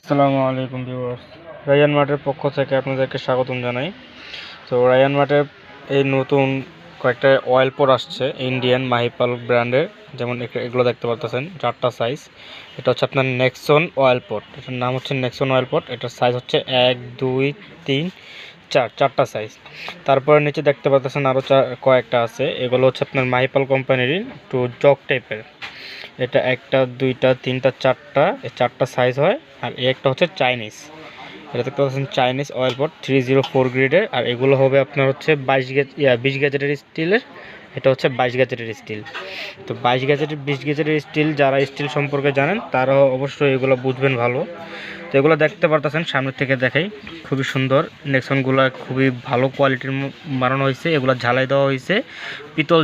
আসসালামু আলাইকুম viewers. Ryan মার্টের পক্ষ থেকে আপনাদেরকে স্বাগতম জানাই। তো রায়ান মার্টের এই নতুন কয়েকটা অয়েল পট আসছে ইন্ডিয়ান মাহিপাল ব্র্যান্ডের, যেমন এগুলো দেখতে পাচ্ছেন 4টা সাইজ। এটা হচ্ছে আপনার নেক্সন অয়েল পট, এটার নাম হচ্ছে নেক্সন অয়েল পট। এটার সাইজ হচ্ছে 1 2 3 4, 4টা সাইজ। তারপরে নিচে দেখতে পাচ্ছেন আরও কয়েকটা আছে, এগুলো হচ্ছে আপনার মাহিপাল কোম্পানির একটু জগ টাইপের। এটা 1টা 2টা 3টা 4টা, এই 4টা সাইজ হয়। আর এই একটা হচ্ছে চাইনিজ, এটা দেখতে পাচ্ছেন চাইনিজ অয়েল পট 304 গ্রেডের। আর এগুলো হবে আপনার হচ্ছে 20 গ্যাজেটের স্টিলের। এটা হচ্ছে 22 গ্যাজেটের স্টিল। তো 22 গ্যাজেটের 20 গ্যাজেটের স্টিল, যারা স্টিল সম্পর্কে জানেন তারা অবশ্যই এগুলো বুঝবেন ভালো। তো এগুলো দেখতে পারতেছেন, সামনের থেকে দেখাই, খুবই সুন্দর। নেক্সনগুলো খুবই ভালো কোয়ালিটির বানানো হয়েছে। এগুলো ঝালাই দেওয়া হয়েছে পিতল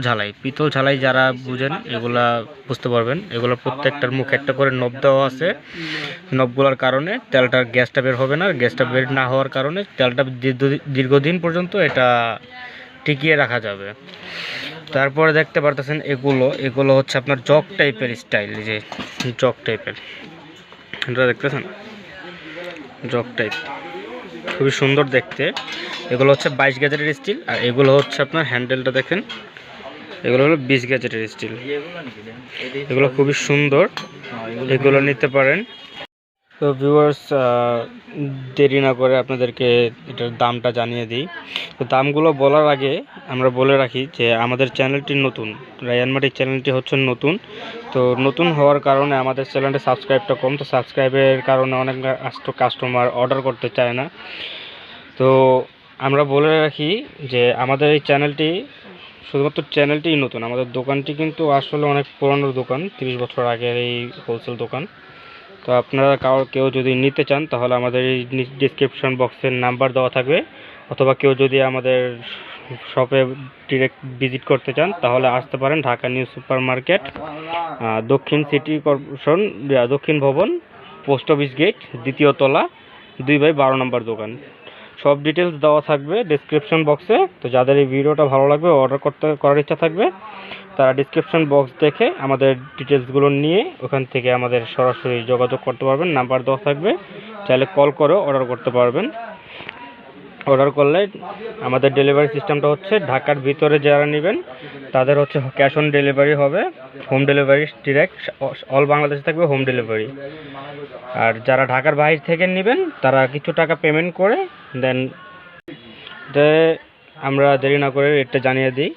ঝালাই যারা বুঝেন এগুলা বুঝতে পারবেন। এগুলো প্রত্যেকটার মুখে একটা করে নব দেওয়া আছে। নবগুলোর কারণে তেলটার গ্যাসটা বের হবে না। গ্যাসটা বের না হওয়ার কারণে তেলটা দীর্ঘদিন পর্যন্ত এটা টিকিয়ে রাখা যাবে। তারপরে দেখতে পারতেছেন এগুলো হচ্ছে আপনার জগ টাইপের স্টাইল, যে জগ টাইপের, এটা দেখতেছেন জগ টাইপ, খুবই সুন্দর দেখতে। এগুলো হচ্ছে 22 গ্যাজেটের স্টিল। আর এগুলো হচ্ছে আপনার হ্যান্ডেলটা দেখেন, এগুলো হলো 20 গ্যাজেটের স্টিল। এগুলো খুবই সুন্দর, এগুলো নিতে পারেন। তো ভিউয়ার্স, দেরি না করে আপনাদেরকে এটার দামটা জানিয়ে দিই। তো দামগুলো বলার আগে আমরা বলে রাখি যে আমাদের চ্যানেলটি নতুন, রায়ান মার্টের চ্যানেলটি হচ্ছে নতুন। তো নতুন হওয়ার কারণে আমাদের চ্যানেলটা সাবস্ক্রাইবটা কম, তো সাবস্ক্রাইবের কারণে অনেক কাস্টমার অর্ডার করতে চায় না। তো আমরা বলে রাখি যে আমাদের এই চ্যানেলটি শুধুমাত্র চ্যানেলটিই নতুন, আমাদের দোকানটি কিন্তু আসলে অনেক পুরনো দোকান, 30 বছর আগের এই হোলসেল দোকান। তো আপনারা কেউ যদি নিতে চান তাহলে আমাদের এই ডিসক্রিপশন বক্সের নাম্বার দেওয়া থাকবে, অথবা কেউ যদি আমাদের শপে ডিরেক্ট ভিজিট করতে চান তাহলে আসতে পারেন। ঢাকা নিউ সুপার মার্কেট, দক্ষিণ সিটি কর্পোরেশন, দক্ষিণ ভবন, পোস্ট অফিস গেট, 2য় তলা, 2/12 নম্বর দোকান। সব ডিটেলস দেওয়া থাকবে ডিসক্রিপশন বক্সে। তো যাদের এই ভিডিওটা ভালো লাগবে, অর্ডার করার ইচ্ছা থাকবে, তারা ডিসক্রিপশন বক্স দেখে আমাদের ডিটেলসগুলো নিয়ে ওখান থেকে আমাদের সরাসরি যোগাযোগ করতে পারবেন। নাম্বার দেওয়া থাকবে, চাইলে কল করেও অর্ডার করতে পারবেন। অর্ডার করলে আমাদের ডেলিভারি সিস্টেমটা হচ্ছে ঢাকার ভিতরে যারা নেবেন তাদের হচ্ছে ক্যাশ অন ডেলিভারি হবে, হোম ডেলিভারি ডিরেক্ট অল বাংলাদেশে থাকবে হোম ডেলিভারি। আর যারা ঢাকার বাইরে থেকে নেবেন তারা কিছু টাকা পেমেন্ট করে দেন। আমরা দেরি না করে রেটটা জানিয়ে দিই।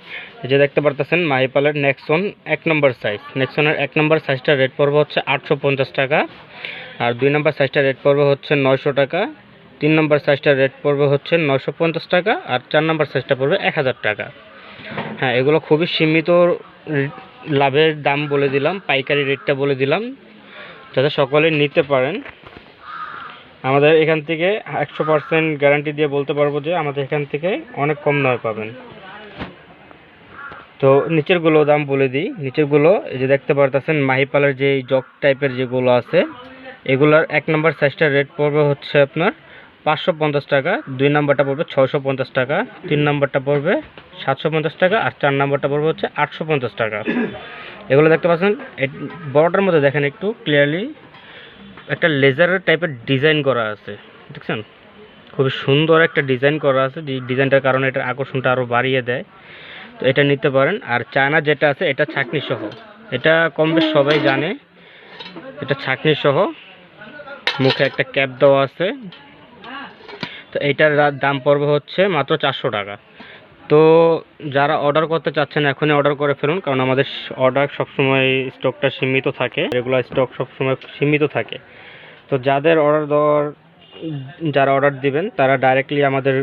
যে দেখতে পারতেছেন মাহিপালের নেক্সন 1 নম্বর সাইজ, নেক্সনের 1 নম্বর সাইজটা রেট পড়বে হচ্ছে 850 টাকা। আর 2 নম্বর সাইজটা রেট পড়বে হচ্ছে 900 টাকা। 3 নম্বর সাইজটা রেট পড়বে হচ্ছে 950 টাকা। আর 4 নম্বর সাইজটা পড়বে 1000 টাকা। হ্যাঁ, এগুলো খুবই সীমিত লাভের দাম বলে দিলাম, পাইকারি রেটটা বলে দিলাম যাতে সকলে নিতে পারেন। আমাদের এখান থেকে 100% গ্যারান্টি দিয়ে বলতে পারবো যে আমাদের এখান থেকে অনেক কম দামে পাবেন। তো নিচেরগুলো দাম বলে দিই। নিচেরগুলো এই যে দেখতে পারতেছেন মাহিপালের যে জগ টাইপের যেগুলো আছে, এগুলার 1 নম্বর সাইজটা রেট পড়বে হচ্ছে আপনার 550 টাকা, 2 নম্বরটা পড়বে 650 টাকা, 3 নম্বরটা পড়বে 750 টাকা, আর 4 নম্বরটা পড়বে হচ্ছে 850 টাকা। এগুলো দেখতে পাচ্ছেন, বড়টার মধ্যে দেখেন একটু ক্লিয়ারলি একটা লেজারের টাইপের ডিজাইন করা আছে, দেখছেন? খুবই সুন্দর একটা ডিজাইন করা আছে, যে ডিজাইনটার কারণে এটার আকর্ষণটা আরও বাড়িয়ে দেয়। তো এটা নিতে পারেন। আর চায়না যেটা আছে এটা ছাঁকনি সহ, এটা কম বেশ সবাই জানে, এটা ছাঁকনি সহ, মুখে একটা ক্যাপ দেওয়া আছে। তো এইটার দাম পড়বে হচ্ছে মাত্র 400 টাকা। তো যারা অর্ডার করতে চাচ্ছেন এখনই অর্ডার করে ফেলুন, কারণ আমাদের অর্ডার সবসময় স্টকটা সীমিত থাকে, রেগুলার স্টক সবসময় সীমিত থাকে। তো যারা অর্ডার দিবেন তারা ডাইরেক্টলি আমাদের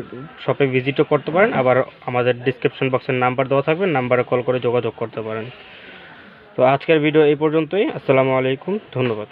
শপে ভিজিটও করতে পারেন, আবার আমাদের ডিসক্রিপশন বক্সের নাম্বার দেওয়া থাকবে, নাম্বারে কল করে যোগাযোগ করতে পারেন। তো আজকের ভিডিও এই পর্যন্তই। আসসালামু আলাইকুম, ধন্যবাদ।